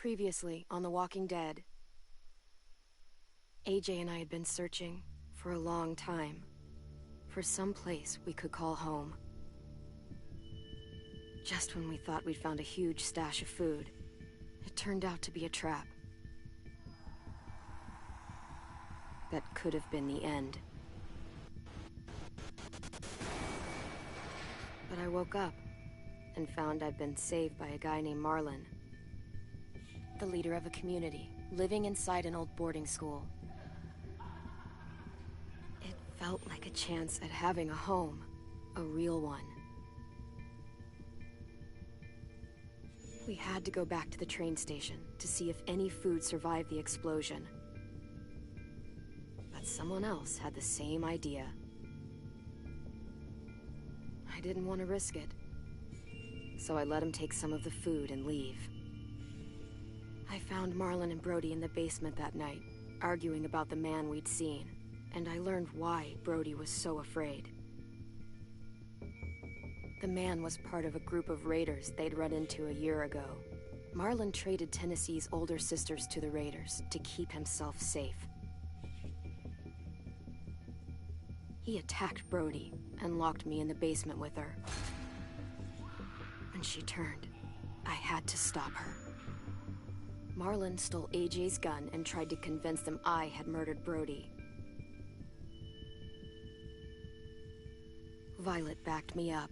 Previously on The Walking Dead, AJ and I had been searching for a long time for some place we could call home. Just when we thought we'd found a huge stash of food, it turned out to be a trap. That could have been the end. But I woke up and found I'd been saved by a guy named Marlon, the leader of a community, living inside an old boarding school. It felt like a chance at having a home, a real one. We had to go back to the train station to see if any food survived the explosion. But someone else had the same idea. I didn't want to risk it, so I let him take some of the food and leave. I found Marlon and Brody in the basement that night, arguing about the man we'd seen, and I learned why Brody was so afraid. The man was part of a group of raiders they'd run into a year ago. Marlon traded Tennessee's older sisters to the raiders to keep himself safe. He attacked Brody and locked me in the basement with her. When she turned, I had to stop her. Marlon stole AJ's gun and tried to convince them I had murdered Brody. Violet backed me up.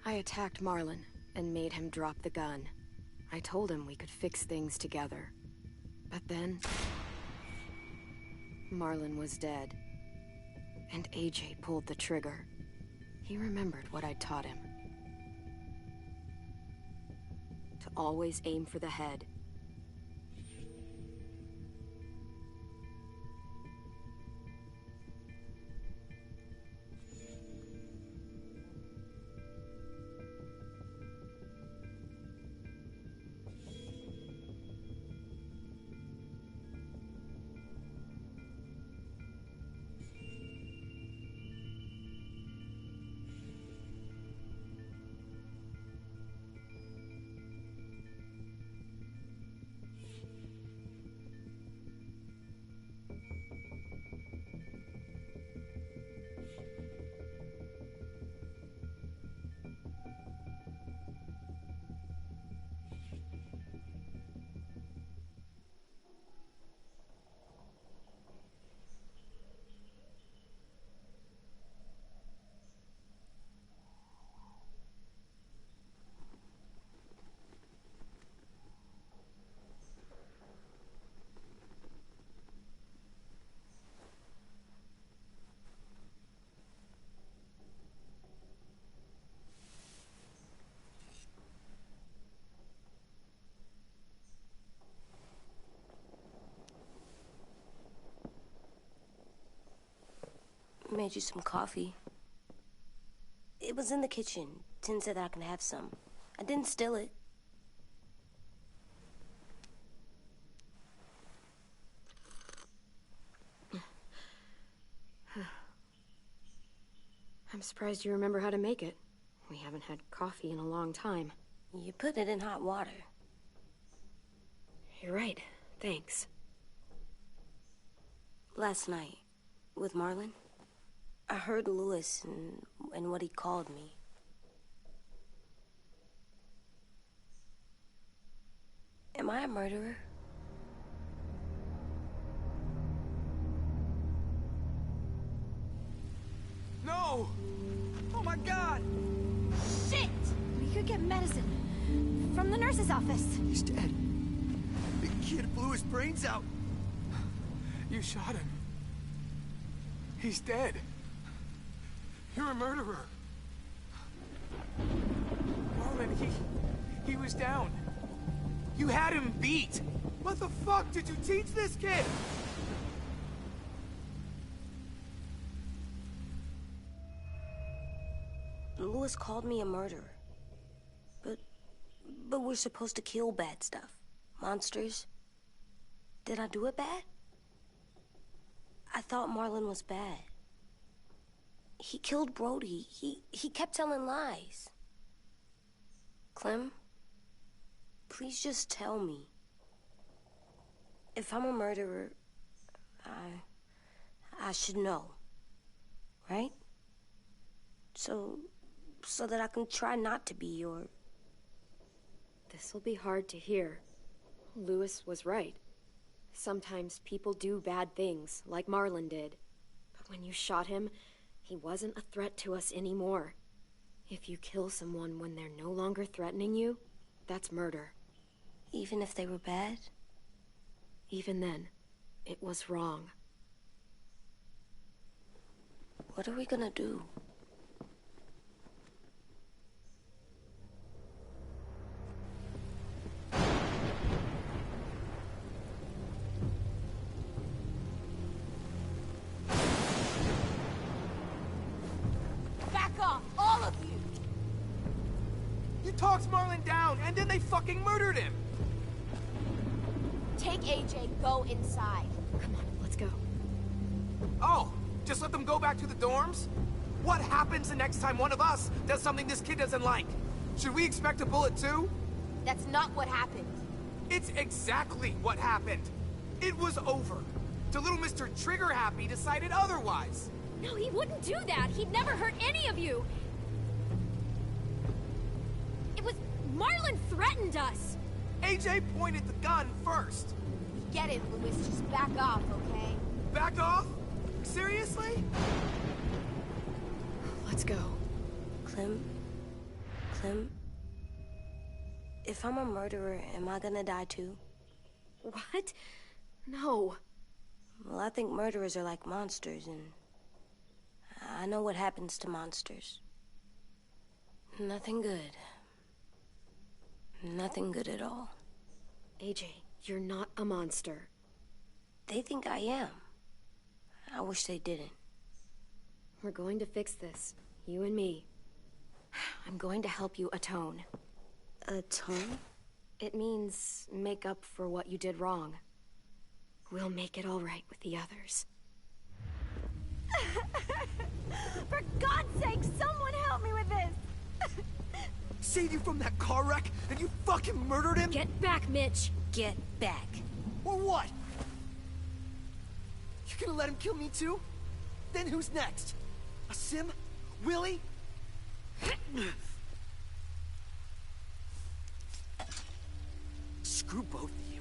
I attacked Marlon and made him drop the gun. I told him we could fix things together. But then, Marlon was dead. And AJ pulled the trigger. He remembered what I'd taught him. To always aim for the head. Made you some coffee. It was in the kitchen. Tin said that I can have some. I didn't steal it. I'm surprised you remember how to make it. We haven't had coffee in a long time. You put it in hot water. You're right. Thanks. Last night, with Marlon, I heard Lewis and what he called me. Am I a murderer? No! Oh my God! Shit! We could get medicine from the nurse's office. He's dead. The kid blew his brains out. You shot him. He's dead. You're a murderer. Marlon, he was down. You had him beat. What the fuck did you teach this kid? Lewis called me a murderer. But we're supposed to kill bad stuff. Monsters. Did I do it bad? I thought Marlon was bad. He killed Brody. He kept telling lies. Clem, Please just tell me. If I'm a murderer, I should know. Right? So that I can try not to be, or... This'll be hard to hear. Lewis was right. Sometimes people do bad things, like Marlon did. But when you shot him, he wasn't a threat to us anymore. If you kill someone when they're no longer threatening you, that's murder. Even if they were bad? Even then, it was wrong. What are we gonna do? Back off, all of you! You talked Marlon down, and then they fucking murdered him! Take AJ, go inside. Come on, let's go. Oh, just let them go back to the dorms? What happens the next time one of us does something this kid doesn't like? Should we expect a bullet too? That's not what happened. It's exactly what happened. It was over. The little Mr. Trigger Happy decided otherwise. No, he wouldn't do that. He'd never hurt any of you. It was... Marlon threatened us. AJ pointed the gun first. Get it, Lewis. Just back off, okay? Back off? Seriously? Let's go. Clem? If I'm a murderer, am I gonna die too? What? No. Well, I think murderers are like monsters, and I know what happens to monsters. Nothing good. Nothing good at all. AJ, you're not a monster. They think I am. I wish they didn't. We're going to fix this. You and me. I'm going to help you atone. Atone? It means make up for what you did wrong. We'll make it all right with the others. For God's sake, someone help me with this! Saved you from that car wreck, and you fucking murdered him? Get back, Mitch! Get back. Or what? You gonna let him kill me too? Then who's next? A Sim? Willie? Screw both of you.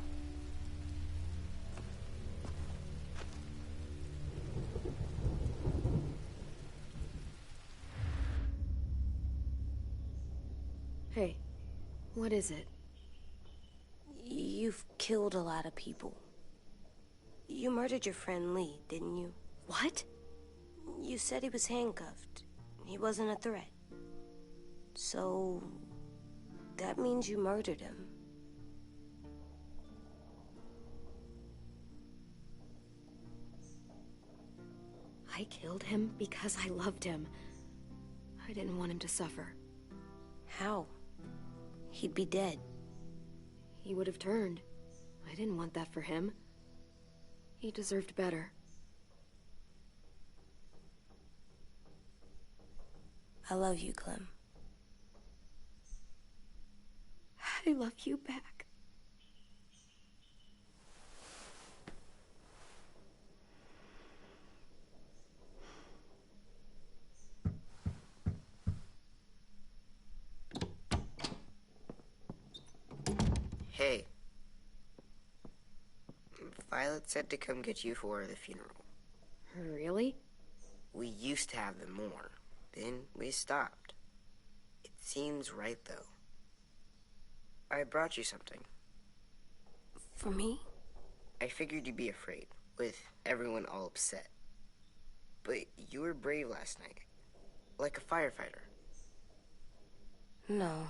Hey, what is it? You've killed a lot of people. You murdered your friend Lee, didn't you? What? You said he was handcuffed. He wasn't a threat. So... that means you murdered him. I killed him because I loved him. I didn't want him to suffer. How? He'd be dead. He would have turned. I didn't want that for him. He deserved better. I love you, Clem. I love you back. Hey. Violet said to come get you for the funeral. Really? We used to have them more. Then we stopped. It seems right, though. I brought you something. For me? I figured you'd be afraid, with everyone all upset. But you were brave last night. Like a firefighter. No.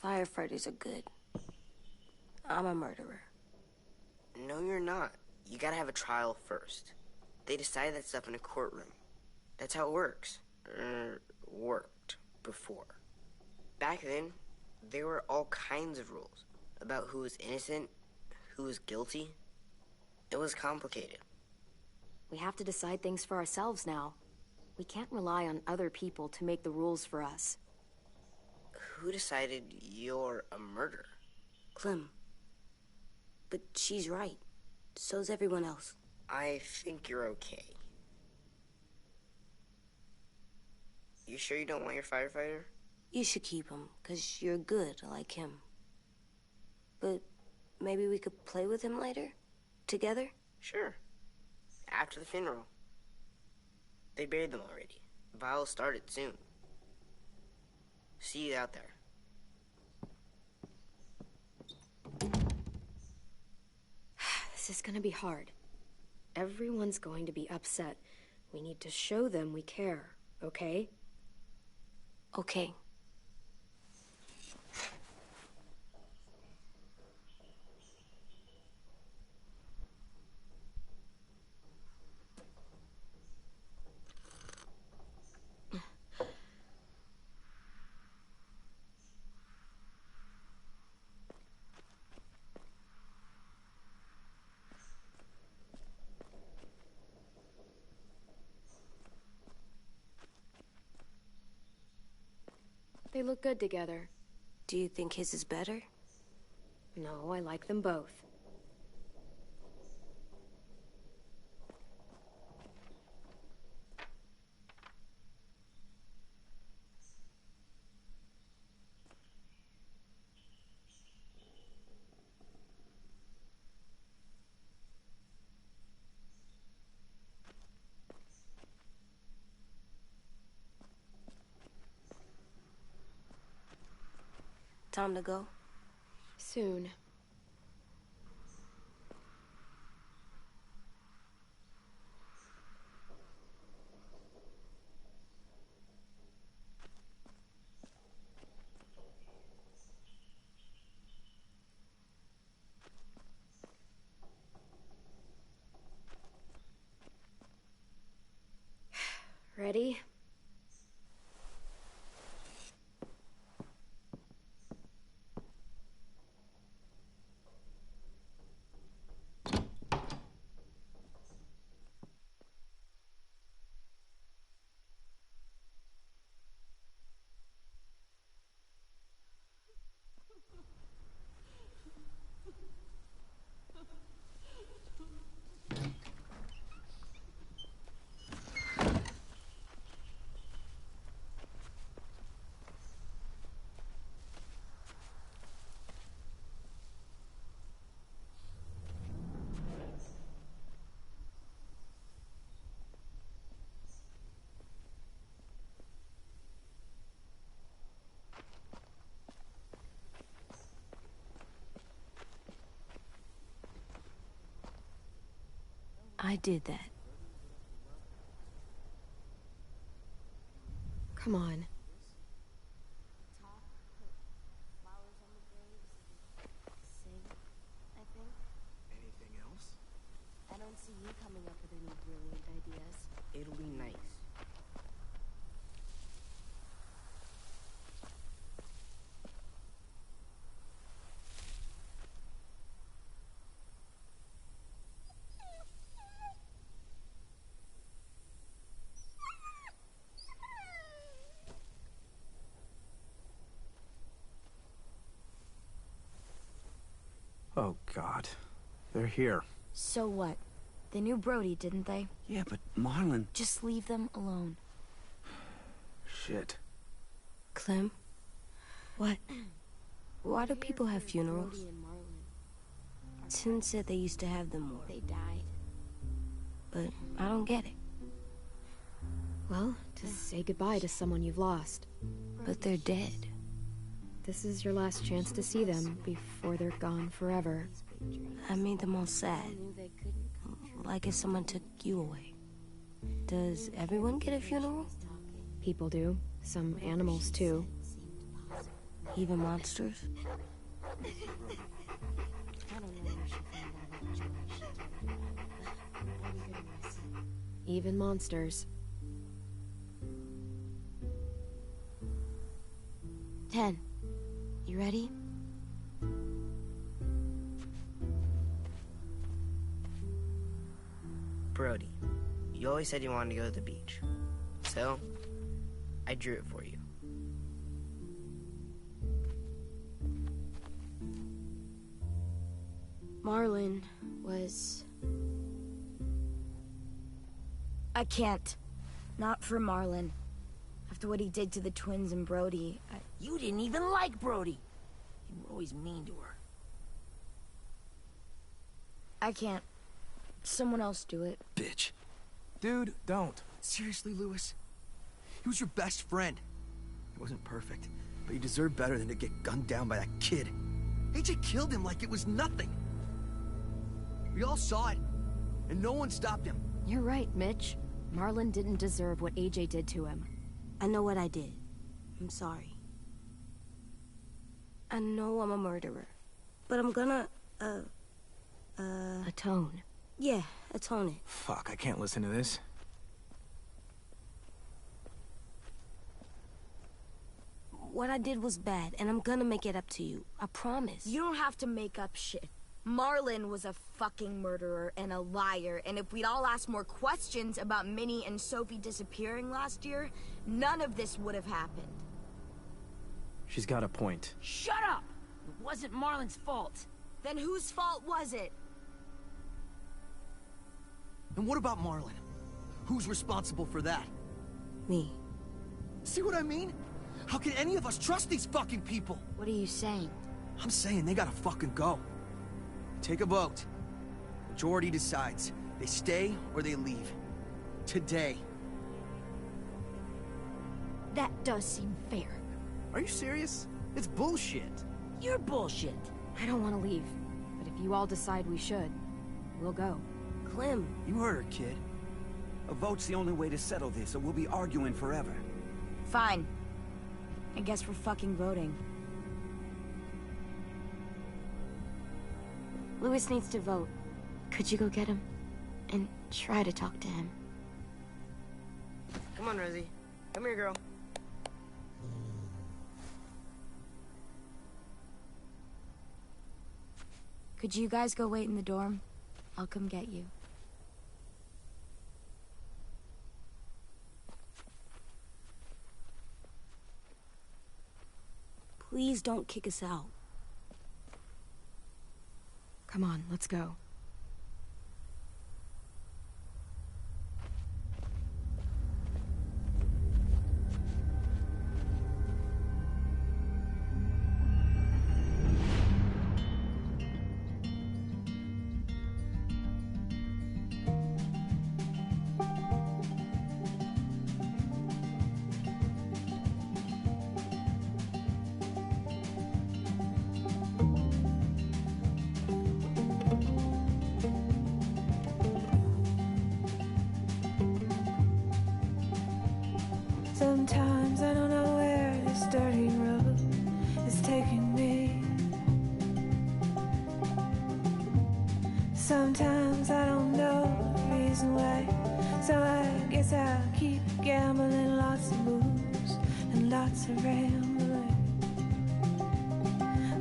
Firefighters are good. I'm a murderer. No, you're not. You gotta have a trial first. They decide that stuff in a courtroom. That's how it works. Worked before. Back then, there were all kinds of rules about who was innocent, who was guilty. It was complicated. We have to decide things for ourselves now. We can't rely on other people to make the rules for us. Who decided you're a murderer? Clem. But she's right. So's everyone else. I think you're okay. You sure you don't want your firefighter? You should keep him, 'cause you're good like him. But maybe we could play with him later? Together? Sure. After the funeral. They buried them already. Vile started soon. See you out there. This is gonna be hard. Everyone's going to be upset. We need to show them we care, okay? Okay. They look good together. Do you think his is better? No, I like them both. Time to go? Soon. Ready? I did that. Come on. Anything else? I don't see you coming up with any brilliant ideas. It'll be nice. Oh, God. They're here. So what? They knew Brody, didn't they? Yeah, but Marlon... Just leave them alone. Shit. Clem? What? Why do people have funerals? Sin said they used to have them more. They died. But I don't get it. Well, to say goodbye to someone you've lost. But they're dead. This is your last chance to see them before they're gone forever. I made them all sad. Like if someone took you away. Does everyone get a funeral? People do. Some animals, too. Even monsters? Even monsters. 10. You ready? Brody, you always said you wanted to go to the beach. So, I drew it for you. Marlon was... I can't. Not for Marlon. After what he did to the twins and Brody, You didn't even like Brody. You were always mean to her. I can't. Someone else do it. Bitch. Dude, don't. Seriously, Lewis? He was your best friend. He wasn't perfect, but he deserved better than to get gunned down by that kid. AJ killed him like it was nothing. We all saw it, and no one stopped him. You're right, Mitch. Marlon didn't deserve what AJ did to him. I know what I did. I'm sorry. I know I'm a murderer. But I'm gonna, Atone. yeah, atone it. Fuck, I can't listen to this. What I did was bad, and I'm gonna make it up to you. I promise. You don't have to make up shit. Marlon was a fucking murderer and a liar, and if we'd all asked more questions about Minnie and Sophie disappearing last year, none of this would have happened. She's got a point. Shut up! It wasn't Marlon's fault. Then whose fault was it? And what about Marlon? Who's responsible for that? Me. See what I mean? How can any of us trust these fucking people? What are you saying? I'm saying they gotta fucking go. Take a vote. Majority decides. They stay or they leave. Today. That does seem fair. Are you serious? It's bullshit. You're bullshit. I don't want to leave, but if you all decide we should, we'll go. Clem. You heard her, kid. A vote's the only way to settle this, or we'll be arguing forever. Fine. I guess we're fucking voting. Lewis needs to vote. Could you go get him? And try to talk to him. Come on, Rosie. Come here, girl. Could you guys go wait in the dorm? I'll come get you. Please don't kick us out. Come on, let's go. Sometimes I don't know where this dirty road is taking me. Sometimes I don't know the reason why, so I guess I'll keep gambling. Lots of moves and lots of rambling.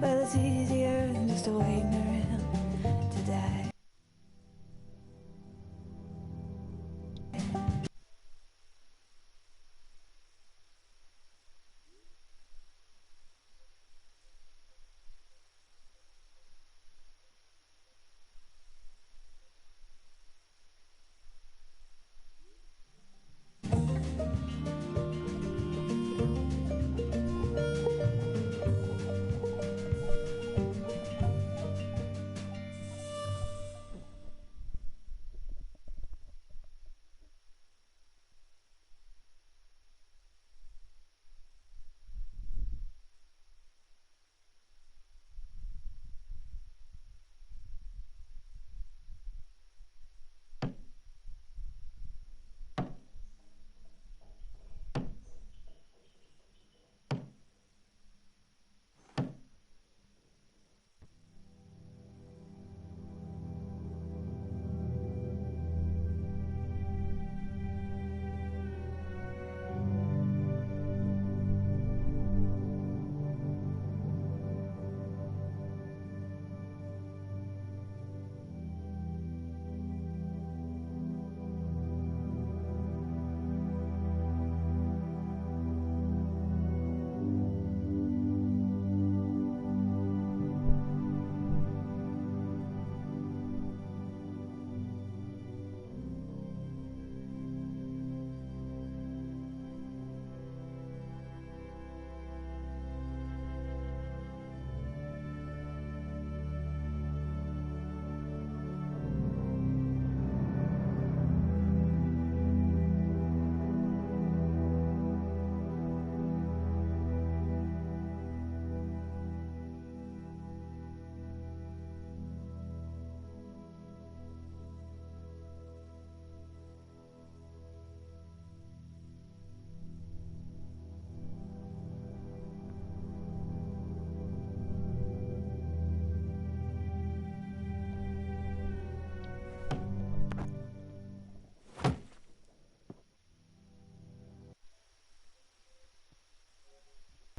Well, it's easier than just a waiting around.